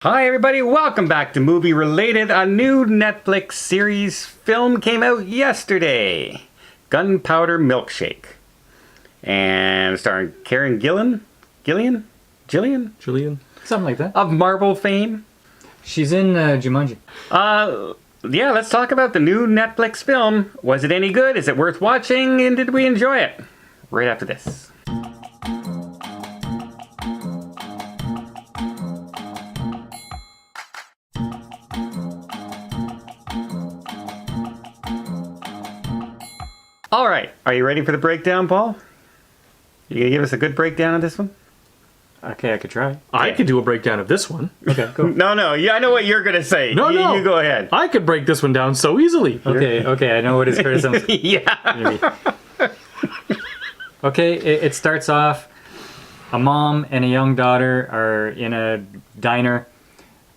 Hi everybody, welcome back to Movie Related. A new Netflix series film came out yesterday. Gunpowder Milkshake. And starring Karen Gillan? Gillian? Something like that. Of Marvel fame. She's in Jumanji. Yeah, let's talk about the new Netflix film. Was it any good? Is it worth watching? And did we enjoy it? Right after this. All right, are you ready for the breakdown, Paul? You gonna give us a good breakdown of this one? Okay, I could try. I could do a breakdown of this one. Okay, go. No, yeah, I know what you're gonna say. No. You go ahead. I could break this one down so easily. Okay, I know what his criticism is. Yeah. Okay, it starts off, a mom and a young daughter are in a diner.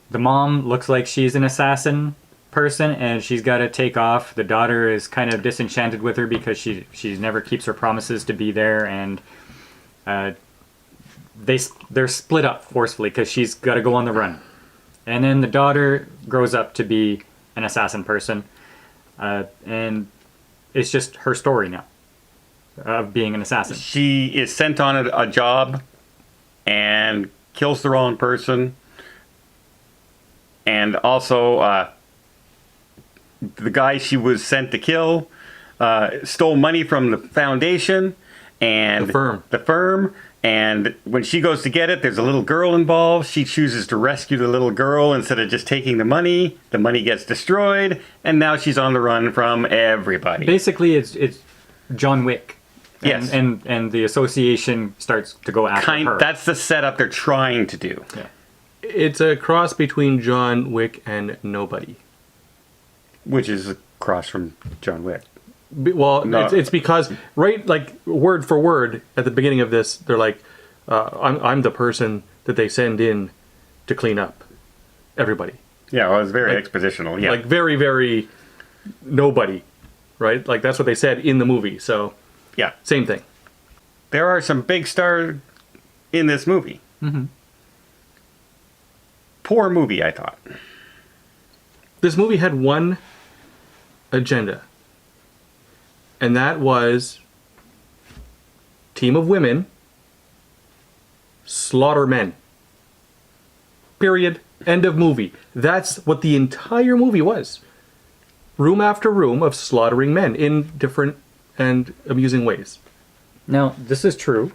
The mom looks like she's an assassin person and she's got to take off. The daughter is kind of disenchanted with her because she never keeps her promises to be there, and they're split up forcefully because she's got to go on the run. And then the daughter grows up to be an assassin person, and it's just her story now of being an assassin. She is sent on a job and kills the wrong person, and also the guy she was sent to kill stole money from the foundation and The firm. And when she goes to get it, there's a little girl involved. She chooses to rescue the little girl instead of just taking the money. The money gets destroyed, and now she's on the run from everybody. Basically, it's John Wick. Yes. And the association starts to go after her. That's the setup they're trying to do. Yeah. It's a cross between John Wick and Nobody. Which is across from John Wick. Well, No. it's because, right, like, word for word, at the beginning of this, they're like, I'm the person that they send in to clean up everybody. Yeah, well, it was very Like- expositional. Yeah. Like, very, very nobody, right? Like, that's what they said in the movie, so Yeah. same thing. There are some big stars in this movie. Mm-hmm. Poor movie, I thought. This movie had one agenda, and that was team of women slaughter men. Period. End of movie. That's what the entire movie was. Room after room of slaughtering men in different and amusing ways. Now, this is true,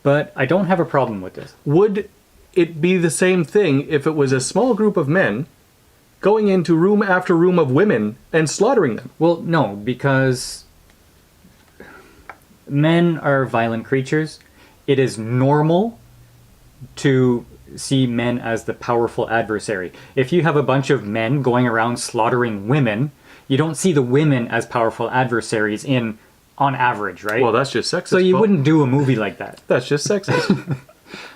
but I don't have a problem with this. Would it be the same thing if it was a small group of men going into room after room of women and slaughtering them? Well, no, because men are violent creatures. It is normal to see men as the powerful adversary. If you have a bunch of men going around slaughtering women, you don't see the women as powerful adversaries on average, right? Well, that's just sexist. so you Paul. wouldn't do a movie like that. That's just sexist.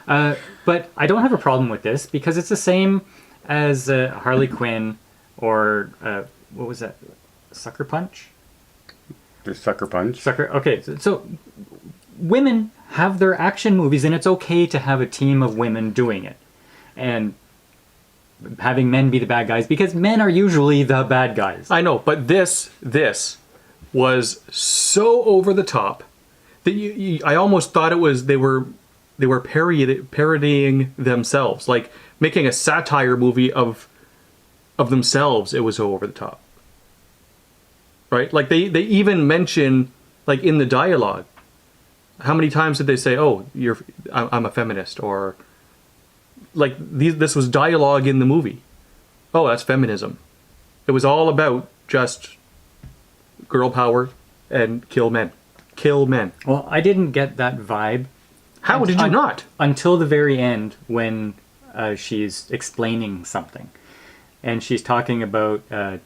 But I don't have a problem with this because it's the same as Harley Quinn or what was that? Sucker Punch? The Sucker Punch. Okay, so women have their action movies, and it's okay to have a team of women doing it, and having men be the bad guys because men are usually the bad guys. I know, but this was so over the top that I almost thought it was they were parodying themselves, like making a satire movie of themselves. It was so over the top, right? Like they even mention, like, in the dialogue, how many times did they say, "Oh, I'm a feminist," or like this was dialogue in the movie. Oh, that's feminism. It was all about just girl power and kill men. Kill men. Well, I didn't get that vibe. How did you not? Until the very end when she's explaining something. And she's talking about the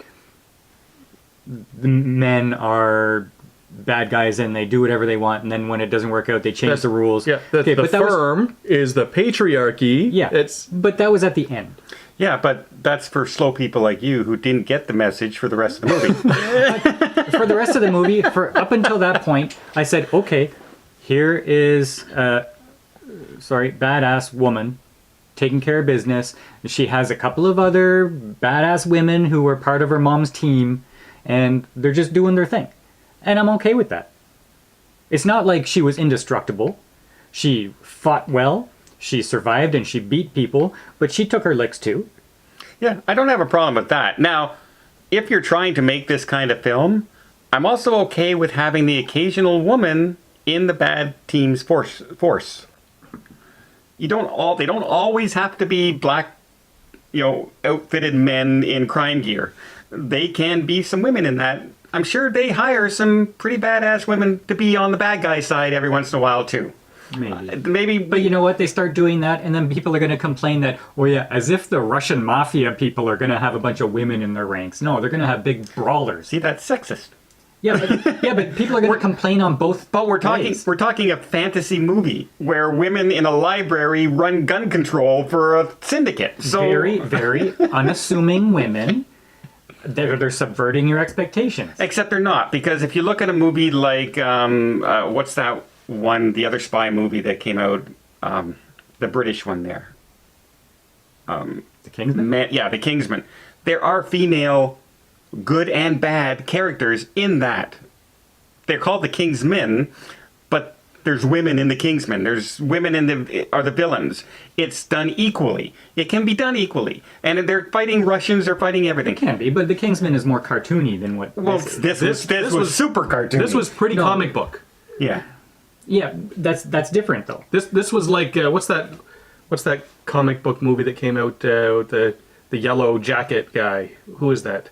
men are bad guys and they do whatever they want, and then when it doesn't work out, they change the rules. Yeah, the but that firm is the patriarchy. Yeah, but that was at the end. Yeah, but that's for slow people like you who didn't get the message for the rest of the movie. For the rest of the movie, up until that point, I said, okay, here is badass woman taking care of business. She has a couple of other badass women who are part of her mom's team, and they're just doing their thing. And I'm okay with that. It's not like she was indestructible. She fought well, she survived, and she beat people, but she took her licks too. Yeah, I don't have a problem with that. Now, if you're trying to make this kind of film, I'm also okay with having the occasional woman in the bad team's force. They don't always have to be black, outfitted men in crime gear. They can be some women in that. I'm sure they hire some pretty badass women to be on the bad guy side every once in a while too. Maybe. But you know what? They start doing that, and then people are going to complain that, as if the Russian mafia people are going to have a bunch of women in their ranks. No, they're going to have big brawlers. See, that's sexist. Yeah, but people are going to complain on both. But we're talking a fantasy movie where women in a library run gun control for a syndicate. So very, very unassuming women. They're subverting your expectations. Except they're not, because if you look at a movie like what's that one? The other spy movie that came out, the British one there. The Kingsman. The Kingsman. There are female good and bad characters in that. They're called the Kingsmen, but there's women in the Kingsmen. There's women are the villains. It's done equally. It can be done equally. And they're fighting Russians, they're fighting everything. It can be, but the Kingsman is more cartoony than what this was super cartoony. This was pretty comic book. Yeah. Yeah, that's different though. This was like what's that comic book movie that came out with the yellow jacket guy? Who is that?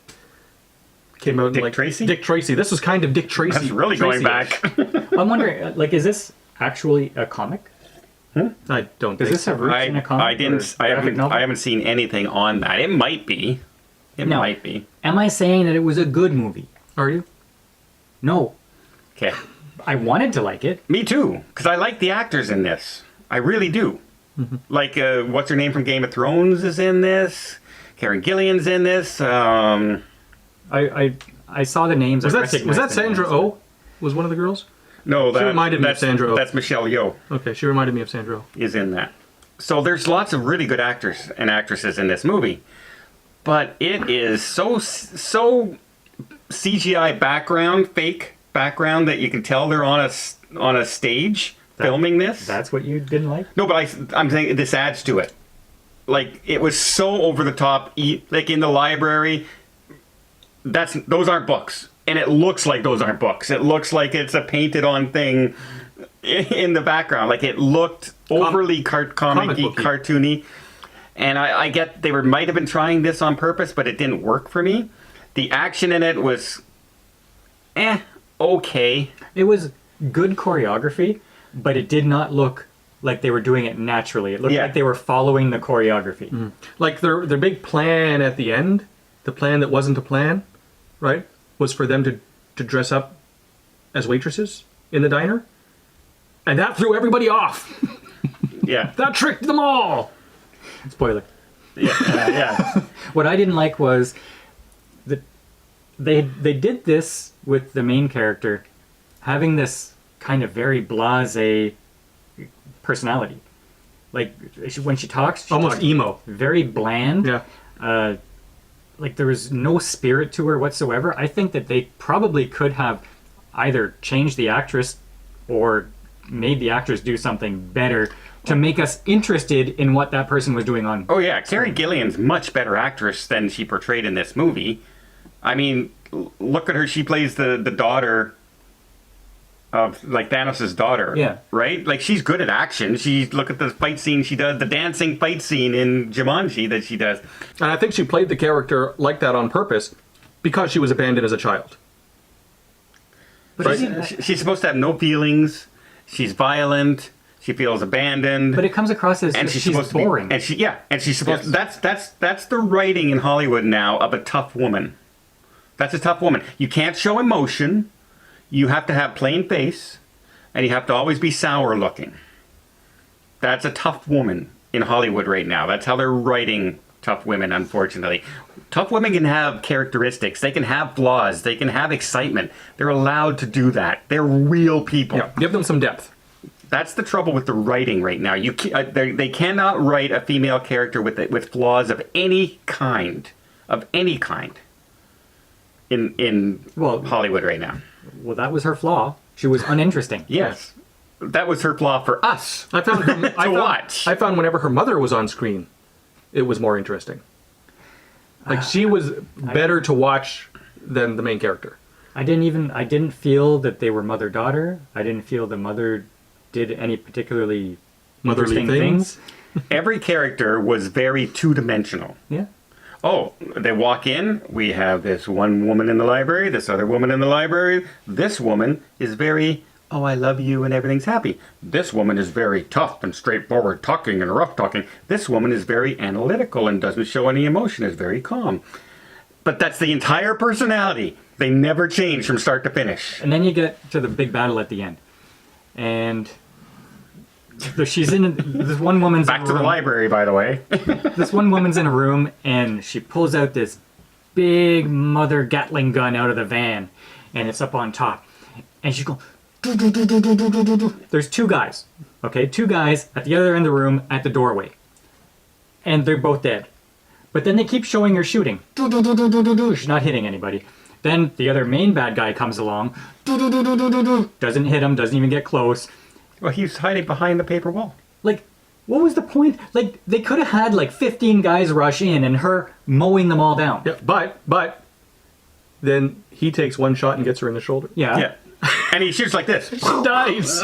Came out Dick Tracy? Dick Tracy. This was kind of Dick Tracy. That's really going back. I'm wondering, is this actually a comic? I don't Does think this have roots in a comic? I haven't seen anything on that. It might be. It might be. Am I saying that it was a good movie? Are you? No. Okay. I wanted to like it. Me too, because I like the actors in this. I really do. Mm-hmm. Like, what's her name from Game of Thrones is in this. Karen Gillian's in this. I saw the names. Was that Sandra Oh? Was one of the girls? No, she reminded me of Sandra Oh. That's Michelle Yeoh. Okay, she reminded me of Sandra Oh. Is in that. So there's lots of really good actors and actresses in this movie, but it is so CGI background, fake background that you can tell they're on a stage filming this. That's what you didn't like? No, but I'm saying this adds to it. Like, it was so over the top. Like in the library. Those aren't books, and it looks like those aren't books. It looks like it's a painted on thing in the background. Like, it looked overly comic-y, cartoony. And I get they might have been trying this on purpose, but it didn't work for me. The action in it was okay. It was good choreography, but it did not look like they were doing it naturally. It looked like they were following the choreography. Mm. Like their big plan at the end, the plan that wasn't a plan, right, was for them to dress up as waitresses in the diner. And that threw everybody off. Yeah. That tricked them all. Spoiler. Yeah. What I didn't like was that they did this with the main character having this kind of very blasé personality. Like, when she talks... Almost emo. Very bland. Yeah. Like, there was no spirit to her whatsoever. I think that they probably could have either changed the actress or made the actress do something better to make us interested in what that person was doing on... Oh, yeah. Karen Gillian's much better actress than she portrayed in this movie. I mean, look at her. She plays the daughter of, like, Thanos' daughter. Yeah. Right? Like, she's good at action. Look at the fight scene she does, the dancing fight scene in Jumanji that she does. And I think she played the character like that on purpose because she was abandoned as a child. But right? She's supposed to have no feelings. She's violent. She feels abandoned. But it comes across as she's boring. She's supposed. That's the writing in Hollywood now of a tough woman. That's a tough woman. You can't show emotion. You have to have plain face, and you have to always be sour looking. That's a tough woman in Hollywood right now. That's how they're writing tough women, unfortunately. Tough women can have characteristics. They can have flaws. They can have excitement. They're allowed to do that. They're real people. Yeah, give them some depth. That's the trouble with the writing right now. They cannot write a female character with flaws of any kind, in Hollywood right now. Well, that was her flaw. She was uninteresting. Yes, that was her flaw for us. I found watch. I found whenever her mother was on screen, it was more interesting. Like she was better to watch than the main character. I didn't feel that they were mother-daughter. I didn't feel the mother did any particularly Motherly interesting things. Every character was very two-dimensional. Yeah. Oh, they walk in, we have this one woman in the library, this other woman in the library. This woman is very, oh, I love you and everything's happy. This woman is very tough and straightforward talking and rough talking. This woman is very analytical and doesn't show any emotion, is very calm. But that's the entire personality. They never change from start to finish. And then you get to the big battle at the end. And she's in this one woman's Back to the library, by the way. This one woman's in a room and she pulls out this big mother Gatling gun out of the van and it's up on top. And she's going do, do, do, do, do, do, do, do. There's two guys. Okay, two guys at the other end of the room at the doorway. And they're both dead. But then they keep showing her shooting. Do, do, do, do, do, do, do. She's not hitting anybody. Then the other main bad guy comes along. Do, do, do, do, do, do, do. Doesn't hit him, doesn't even get close. Well, he's hiding behind the paper wall. Like, what was the point? Like, they could have had like 15 guys rush in and her mowing them all down. Yeah, but then he takes one shot and gets her in the shoulder. Yeah. And he shoots like this. She dies.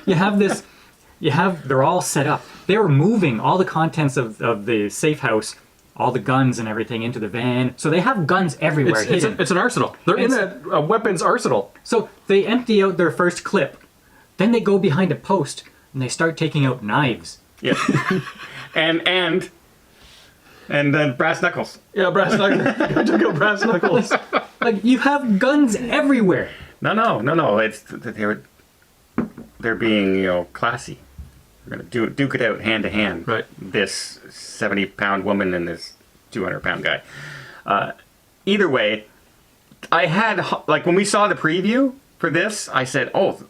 They're all set up. They were moving all the contents of the safe house, all the guns and everything into the van. So they have guns everywhere. It's an arsenal. They're in a weapons arsenal. So they empty out their first clip. Then they go behind a post and they start taking out knives. Yeah. and brass knuckles. Yeah, brass knuckles. I took out brass knuckles. Like, you have guns everywhere. No. It's they're being, classy. We're gonna duke it out hand to hand. Right. This 70-pound woman and this 200-pound guy. Either way, I had when we saw the preview for this, I said, "Oh,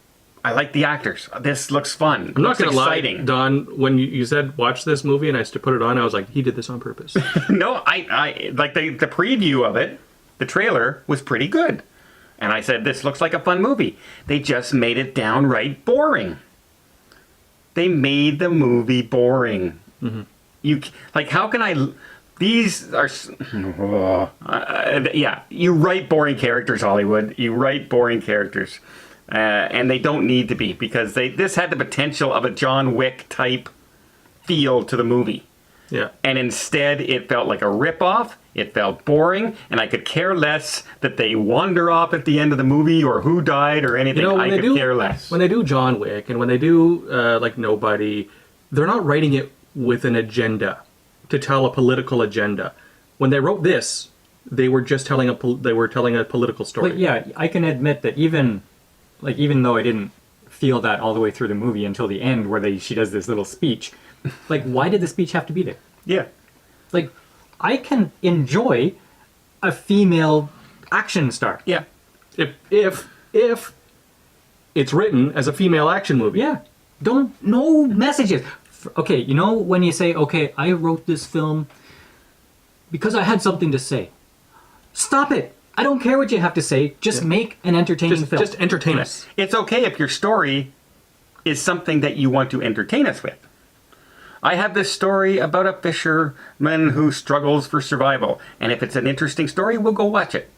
I like the actors. This looks fun. I'm not going to lie, Don, when you said watch this movie and I used to put it on, I was like, he did this on purpose. No, I like the preview of it, the trailer was pretty good. And I said, this looks like a fun movie. They just made it downright boring. They made the movie boring. Mm-hmm. How can I... These are... yeah, you write boring characters, Hollywood. You write boring characters. And they don't need to be, because this had the potential of a John Wick type feel to the movie. Yeah. And instead, it felt like a ripoff. It felt boring, and I could care less that they wander off at the end of the movie or who died or anything. I could care less. When they do John Wick and when they do Nobody, they're not writing it with an agenda to tell a political agenda. When they wrote this, they were just telling a political story. But yeah, I can admit that even though I didn't feel that all the way through the movie until the end where she does this little speech, why did the speech have to be there? Yeah. I can enjoy a female action star. Yeah. If it's written as a female action movie. Yeah. No messages. Okay, when you say, okay, I wrote this film because I had something to say. Stop it. I don't care what you have to say. Just make an entertaining film. Just entertain us. It's okay if your story is something that you want to entertain us with. I have this story about a fisherman who struggles for survival. And if it's an interesting story, we'll go watch it.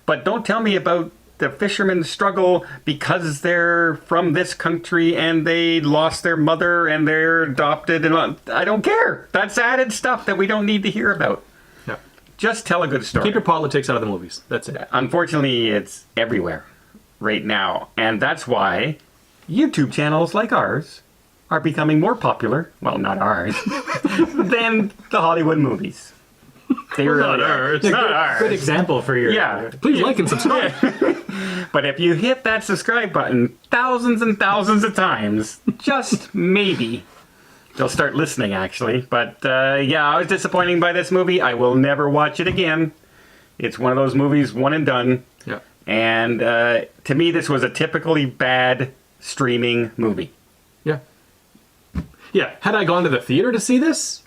But don't tell me about the fisherman's struggle because they're from this country and they lost their mother and they're adopted. And I don't care. That's added stuff that we don't need to hear about. Yeah. Just tell a good story. Keep your politics out of the movies. That's it. Unfortunately, it's everywhere right now. And that's why YouTube channels like ours are becoming more popular, well, not ours, than the Hollywood movies. They really not are. ours. It's not ours. Good example for your... Yeah. Please like and subscribe. But if you hit that subscribe button thousands and thousands of times, just maybe, they'll start listening, actually. But, I was disappointed by this movie. I will never watch it again. It's one of those movies, one and done. Yeah. And to me, this was a typically bad streaming movie. Yeah, had I gone to the theater to see this?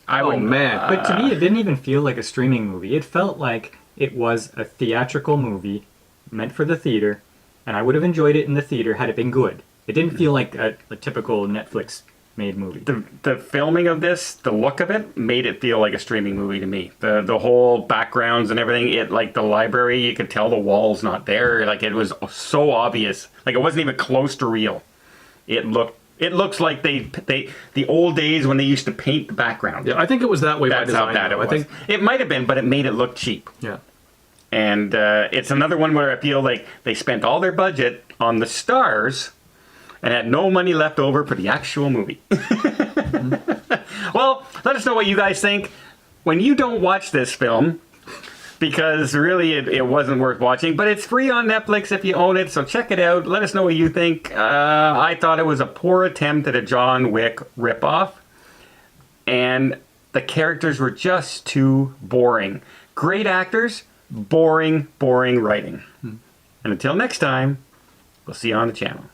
I Oh would man. But to me, it didn't even feel like a streaming movie. It felt like it was a theatrical movie meant for the theater, and I would have enjoyed it in the theater had it been good. It didn't feel like a typical Netflix-made movie. the filming of this, the look of it, made it feel like a streaming movie to me. The whole backgrounds and everything, it like the library, you could tell the wall's not there. Like it was so obvious. Like it wasn't even close to real. It looks like the old days when they used to paint the background. Yeah, I think it was that way by That's how design. bad it though. was. I think. It might have been, but it made it look cheap. Yeah. And it's another one where I feel like they spent all their budget on the stars and had no money left over for the actual movie. Well, let us know what you guys think when you don't watch this film, because really it wasn't worth watching. But it's free on Netflix if you own it, so check it out. Let us know what you think. I thought it was a poor attempt at a John Wick ripoff, and the characters were just too boring. Great actors, boring writing. And until next time, we'll see you on the channel.